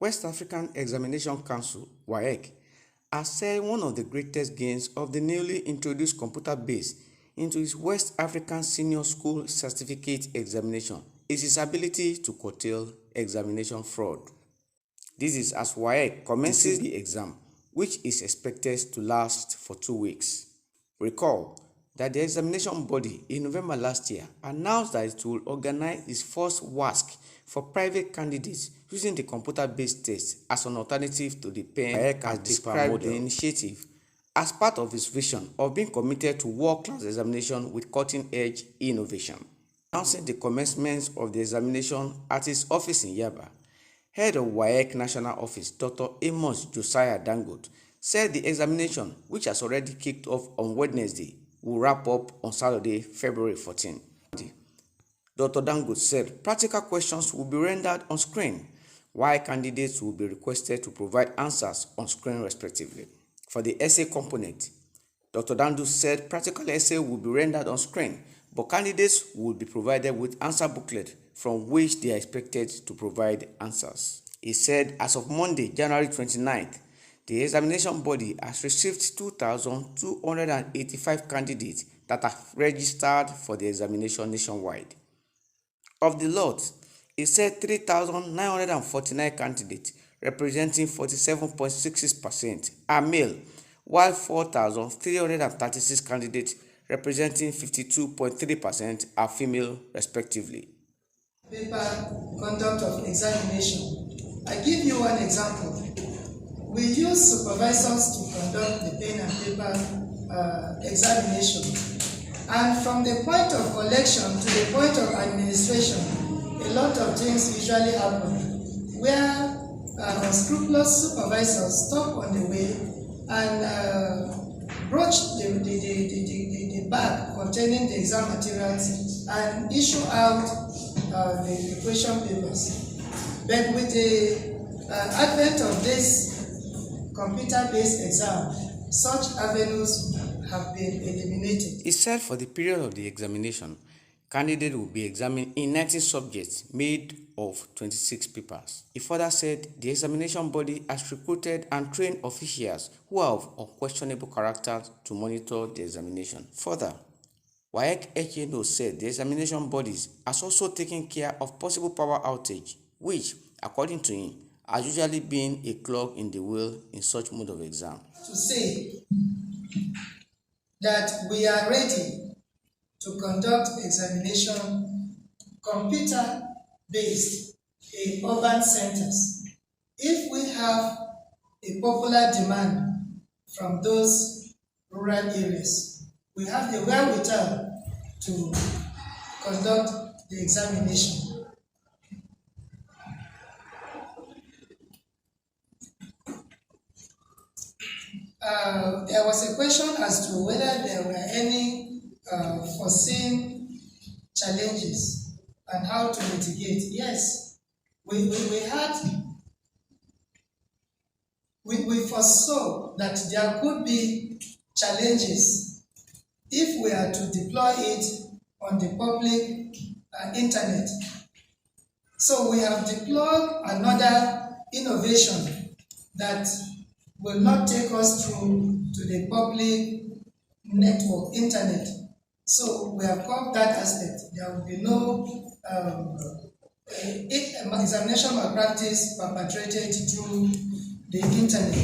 West African Examination Council, Waec, has said one of the greatest gains of the newly introduced computer base into its West African Senior School Certificate examination is its ability to curtail examination fraud. This is as Waec commences the exam, which is expected to last for 2 weeks. Recall that the examination body in November last year announced that it will organize its first Wassce for private candidates using the computer-based test as an alternative to the pen. Waec has described the initiative as part of its vision of being committed to world-class examination with cutting-edge innovation. Announcing the commencement of the examination at its office in Yaba, Head of Waec National Office, Dr. Amos Josiah Dangote, said the examination, which has already kicked off on Wednesday, will wrap up on Saturday, February 14. Dr. Dangote said practical questions will be rendered on screen, while candidates will be requested to provide answers on screen respectively. For the essay component, Dr. Dangote said practical essay will be rendered on screen, but candidates will be provided with answer booklet from which they are expected to provide answers. He said as of Monday, January 29th, the examination body has received 2,285 candidates that have registered for the examination nationwide. Of the lot, he said 3,949 candidates, representing 47.66%, are male, while 4,336 candidates, representing 52.3%, are female, respectively. Paper conduct of examination. I give you one example. We use supervisors to conduct the pen and paper examination. And from the point of collection to the point of administration, a lot of things usually happen where unscrupulous supervisors stop on the way and broach the bag containing the exam materials and issue out the question papers. But with the advent of this computer-based exam, such avenues have been eliminated. He said for the period of the examination, candidates will be examined in 19 subjects made of 26 papers. He further said the examination body has recruited and trained officials who are of unquestionable character to monitor the examination. Further, Waec HNO said the examination bodies has also taken care of possible power outage, which, according to him, has usually been a clog in the wheel in such mode of exam. To say that we are ready to conduct examination computer-based in urban centers if we have a popular demand from those rural areas. We have the wherewithal to conduct the examination. There was a question as to whether there were any foreseen challenges and how to mitigate. Yes, we foresaw that there could be challenges if we are to deploy it on the public internet. So we have deployed another innovation that will not take us through to the public network, internet. So we have covered that aspect. There will be no examination malpractice perpetrated through the internet.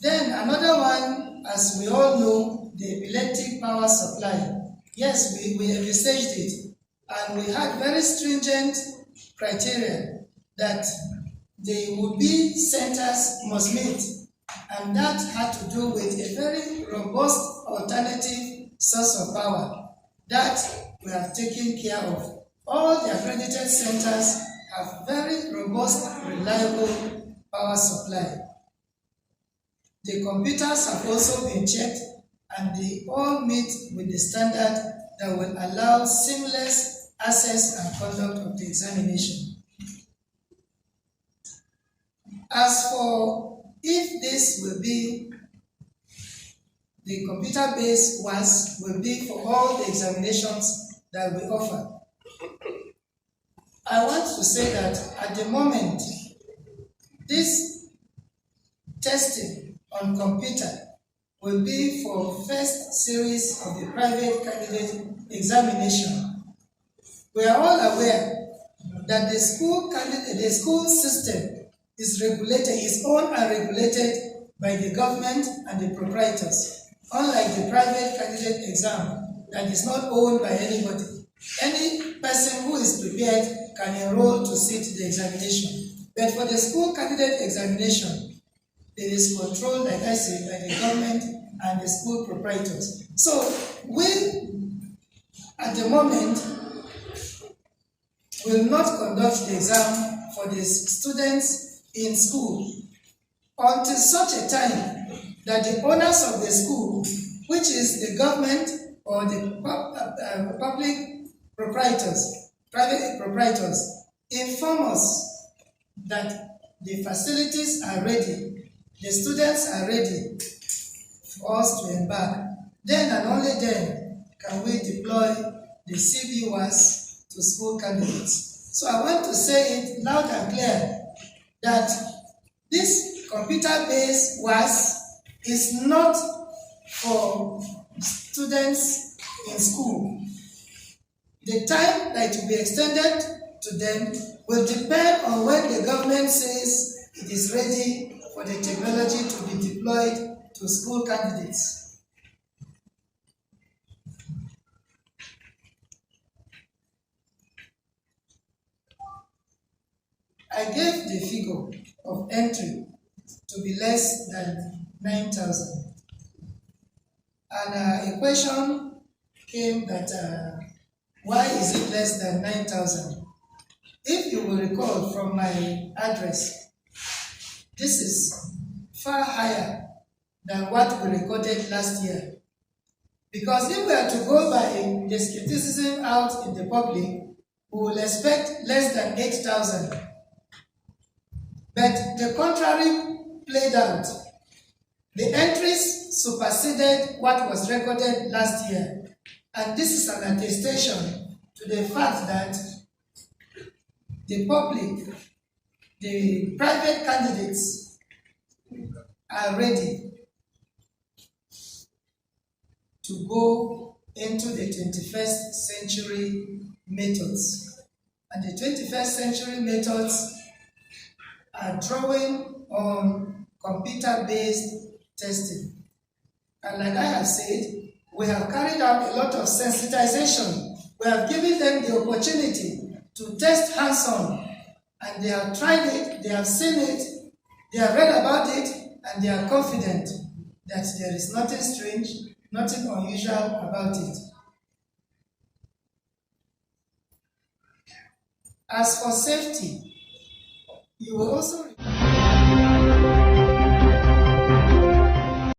Then another one, as we all know, the electric power supply. Yes, we envisaged it, and we had very stringent criteria that the would-be centers must meet, and that had to do with a very robust alternative source of power that we have taken care of. All the accredited centers have very robust, reliable power supply. The computers have also been checked, and they all meet with the standard that will allow seamless access and conduct of the examination. As for if this will be, the computer-based Wassce will be for all the examinations that we offer. I want to say that at the moment, this this testing on computer will be for first series of the private candidate examination. We are all aware that the school system is owned and regulated by the government and the proprietors, unlike the private candidate exam that is not owned by anybody. Any person who is prepared can enroll to sit the examination. But for the school candidate examination, it is controlled, like I said, by the government and the school proprietors. So we, at the moment, will not conduct the exam for the students in school until such a time that the owners of the school, which is the government or the public proprietors, private proprietors, inform us that the facilities are ready, the students are ready for us to embark. Then and only then can we deploy the CV Wassce to school candidates. So I want to say it loud and clear that this computer-based Wassce is not for students in school. The time that it will be extended to them will depend on when the government says it is ready for the technology to be deployed to school candidates. I gave the figure of entry to be less than 9,000. And a question came that why is it less than 9,000? If you will recall from my address, this is far higher than what we recorded last year. Because if we are to go by the skepticism out in the public, we will expect less than 8,000. But the contrary played out. The entries superseded what was recorded last year. And this is an attestation to the fact that the public, the private candidates are ready to go into the 21st century methods. And the 21st century methods are drawing on computer-based testing. And like I have said, we have carried out a lot of sensitization. We have given them the opportunity to test hands-on, and they have tried it, they have seen it, they have read about it, and they are confident that there is nothing strange, nothing unusual about it. As for safety, you will also